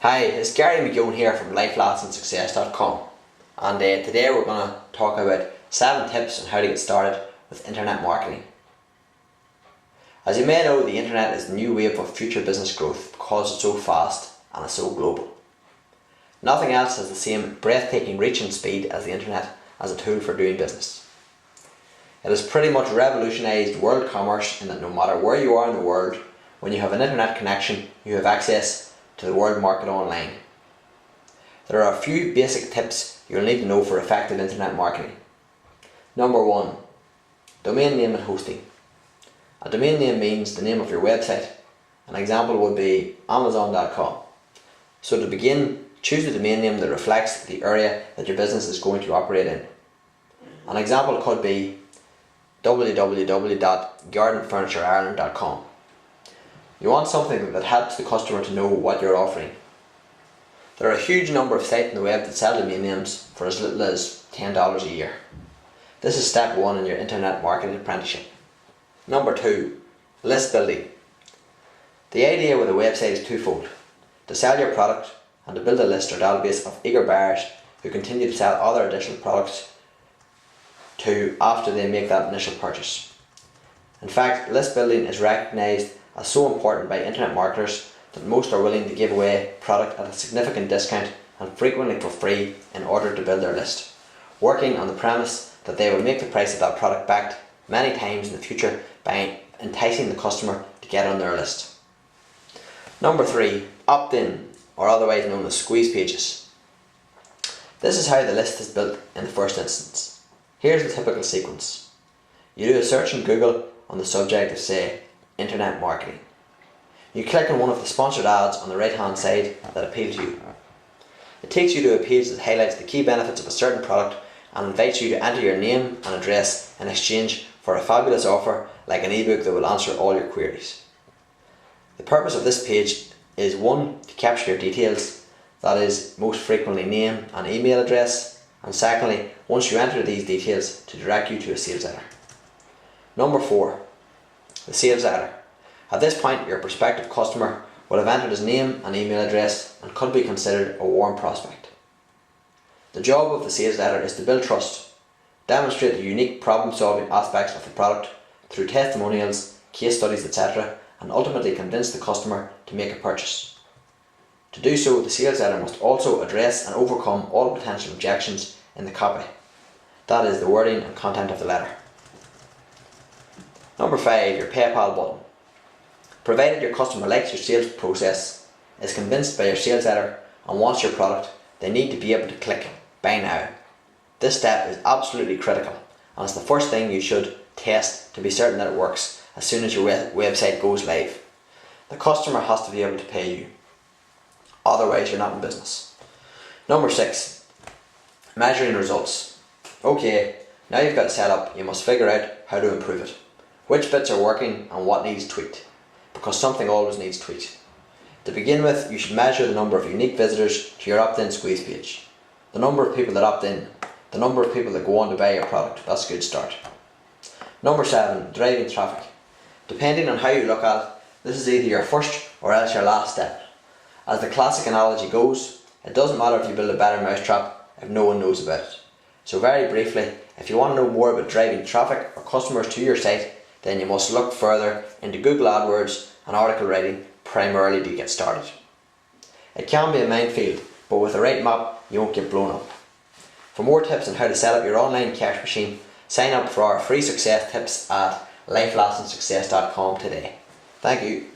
Hi, it's Gary McGowan here from LifeLessonSuccess.com, and today we're going to talk about 7 tips on how to get started with internet marketing. As you may know, the internet is the new wave of future business growth because it's so fast and it's so global. Nothing else has the same breathtaking reach and speed as the internet as a tool for doing business. It has pretty much revolutionised world commerce in that no matter where you are in the world, when you have an internet connection, you have access to the world market online. There are a few basic tips you'll need to know for effective internet marketing. Number 1. Domain name and hosting. A domain name means the name of your website. An example would be Amazon.com. So to begin, choose a domain name that reflects the area that your business is going to operate in. An example could be www.gardenfurnitureireland.com. You want something that helps the customer to know what you're offering. There are a huge number of sites on the web that sell domain names for as little as $10 a year. This is step 1 in your internet marketing apprenticeship. Number 2. List building. The idea with a website is twofold: to sell your product and to build a list or database of eager buyers who continue to sell other additional products to after they make that initial purchase. In fact, list building is recognised as so important by internet marketers that most are willing to give away product at a significant discount and frequently for free in order to build their list, working on the premise that they will make the price of that product back many times in the future by enticing the customer to get on their list. Number 3. Opt-in, or otherwise known as squeeze pages. This is how the list is built in the first instance. Here's the typical sequence. You do a search in Google on the subject of, say, internet marketing. You click on one of the sponsored ads on the right hand side that appeal to you. It takes you to a page that highlights the key benefits of a certain product and invites you to enter your name and address in exchange for a fabulous offer like an ebook that will answer all your queries. The purpose of this page is 1. To capture your details, that is most frequently name and email address, and secondly, once you enter these details, to direct you to a sales letter. Number 4. The sales letter. At this point, your prospective customer will have entered his name and email address and could be considered a warm prospect. The job of the sales letter is to build trust, demonstrate the unique problem-solving aspects of the product through testimonials, case studies, etc., and ultimately convince the customer to make a purchase. To do so, the sales letter must also address and overcome all potential objections in the copy. That is the wording and content of the letter. Number 5. Your PayPal button. Provided your customer likes your sales process, is convinced by your sales letter and wants your product, they need to be able to click Buy Now. This step is absolutely critical and is the first thing you should test to be certain that it works as soon as your website goes live. The customer has to be able to pay you, otherwise you're not in business. Number 6. Measuring results. Okay, now you've got it set up, you must figure out how to improve it. Which bits are working and what needs tweaked, because something always needs tweaked. To begin with, you should measure the number of unique visitors to your opt-in squeeze page, the number of people that opt in, the number of people that go on to buy your product. That's a good start. Number 7. Driving traffic. Depending on how you look at it, this is either your first or else your last step. As the classic analogy goes, it doesn't matter if you build a better mousetrap if no one knows about it. So very briefly, if you want to know more about driving traffic or customers to your site, then you must look further into Google AdWords and article writing primarily to get started. It can be a minefield, but with the right map you won't get blown up. For more tips on how to set up your online cash machine, sign up for our free success tips at LifeLessonSuccess.com today. Thank you.